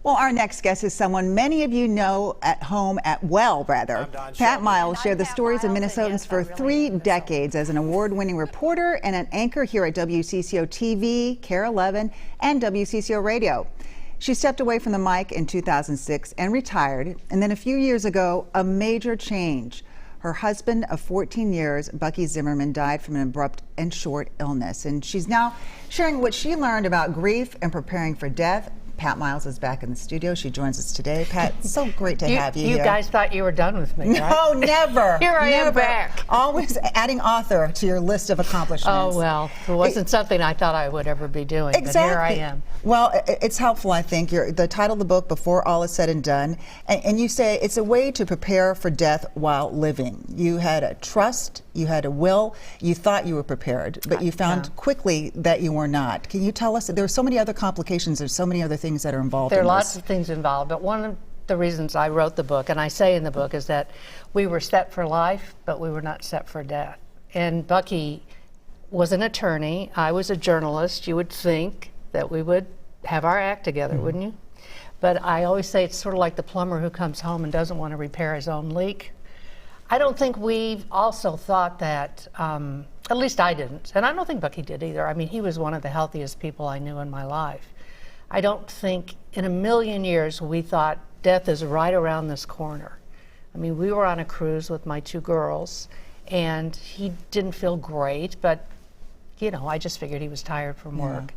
Well, our next guest is someone many of you know Pat Miles shared the stories of Minnesotans for 3 decades as an award-winning reporter and an anchor here at WCCO TV, KARE 11, and WCCO Radio. She stepped away from the mic in 2006 and retired, and then a few years ago, a major change. Her husband of 14 years, Bucky Zimmerman, died from an abrupt and short illness, and she's now sharing what she learned about grief and preparing for death. Pat Miles is back in the studio. She joins us today. Pat, it's so great to have you here. You guys thought you were done with me, right? No, never. Here I am back. Always adding author to your list of accomplishments. Oh, well, it wasn't something I thought I would ever be doing, exactly. But here I am. Well, it's helpful, I think. The title of the book, Before All Is Said and Done, and you say it's a way to prepare for death while living. You had a trust, you had a will, you thought you were prepared, but you found quickly that you were not. Can you tell us, there are so many other complications, there's so many other things that are involved in this. There are lots of things involved, but one of the reasons I wrote the book, and I say in the book, is that we were set for life, but we were not set for death. And Bucky was an attorney, I was a journalist. You would think that we would have our act together, wouldn't you? But I always say it's sort of like the plumber who comes home and doesn't want to repair his own leak. I don't think we also thought that, at least I didn't, and I don't think Bucky did either. I mean, he was one of the healthiest people I knew in my life. I don't think in a million years we thought death is right around this corner. I mean, we were on a cruise with my 2 girls, and he didn't feel great, but, you know, I just figured he was tired from work.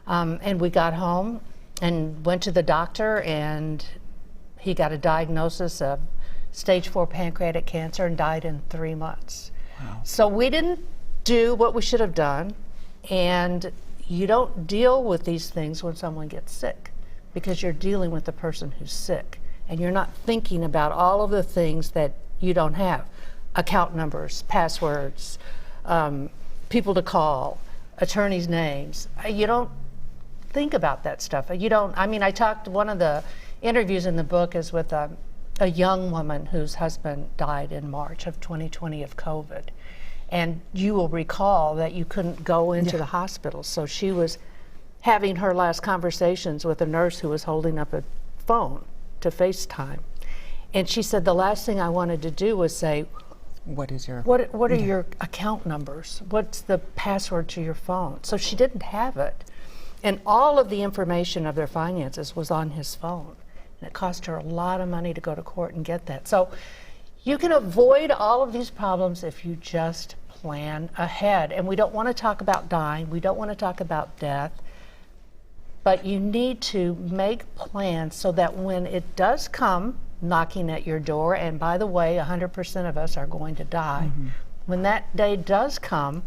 And we got home and went to the doctor, and he got a diagnosis of stage 4 pancreatic cancer and died in 3 months. Wow. So we didn't do what we should have done, and you don't deal with these things when someone gets sick, because you're dealing with the person who's sick, and you're not thinking about all of the things that you don't have. Account numbers, passwords, people to call, attorneys' names. You don't think about that stuff. You don't, I mean, one of the interviews in the book is with a young woman whose husband died in March of 2020 of COVID. And you will recall that you couldn't go into the hospital. So she was having her last conversations with a nurse who was holding up a phone to FaceTime. And she said, the last thing I wanted to do was say, what are your account numbers? What's the password to your phone? So she didn't have it. And all of the information of their finances was on his phone. And it cost her a lot of money to go to court and get that. So you can avoid all of these problems if you just plan ahead. And we don't want to talk about dying, we don't want to talk about death, but you need to make plans so that when it does come knocking at your door, and by the way, 100% of us are going to die, when that day does come,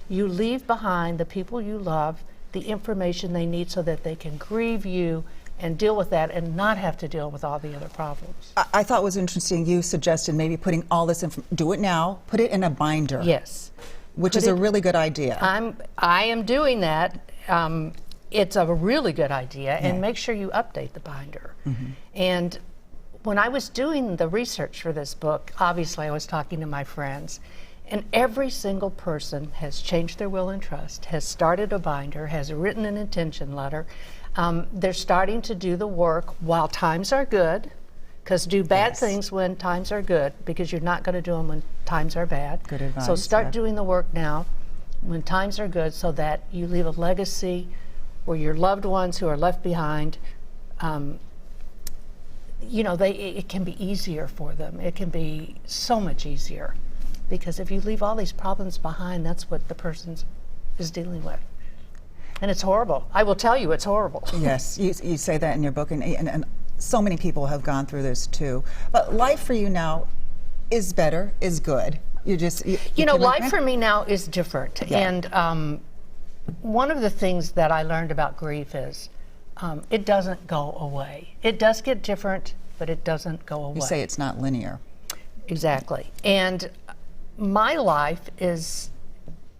you leave behind the people you love, the information they need so that they can grieve you and deal with that and not have to deal with all the other problems. I thought it was interesting you suggested maybe putting all this do it now, put it in a binder. Yes. Which is a really good idea. I am doing that. It's a really good idea, and make sure you update the binder. And when I was doing the research for this book, obviously I was talking to my friends, and every single person has changed their will and trust, has started a binder, has written an intention letter. They're starting to do the work while times are good, because do bad things when times are good, because you're not going to do them when times are bad. Good advice. So start doing the work now when times are good, so that you leave a legacy where your loved ones who are left behind, you know, it can be easier for them. It can be so much easier, because if you leave all these problems behind, that's what the person is dealing with. And it's horrible. I will tell you, it's horrible. Yes, you say that in your book, and so many people have gone through this too. But life for you now is better, is good. You know, life for me now is different. And one of the things that I learned about grief is it doesn't go away. It does get different, but it doesn't go away. You say it's not linear. Exactly. And my life is,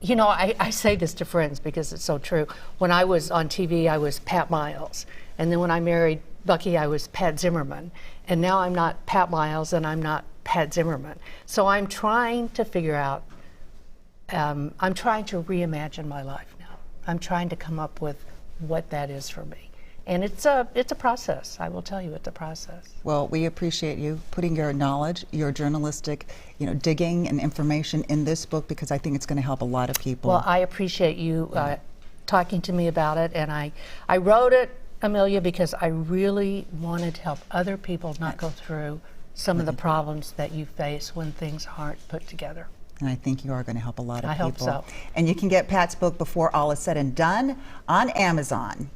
you know, I say this to friends because it's so true. When I was on TV, I was Pat Miles. And then when I married Bucky, I was Pat Zimmerman. And now I'm not Pat Miles and I'm not Pat Zimmerman. So I'm trying to figure out, I'm trying to reimagine my life now. I'm trying to come up with what that is for me. And it's a process. I will tell you, it's a process. Well, we appreciate you putting your knowledge, your journalistic, digging and information in this book, because I think it's going to help a lot of people. Well, I appreciate you talking to me about it, and I wrote it, Amelia, because I really wanted to help other people not go through some of the problems that you face when things aren't put together. And I think you are going to help a lot of people. I hope so. And you can get Pat's book, Before All Is Said and Done, on Amazon.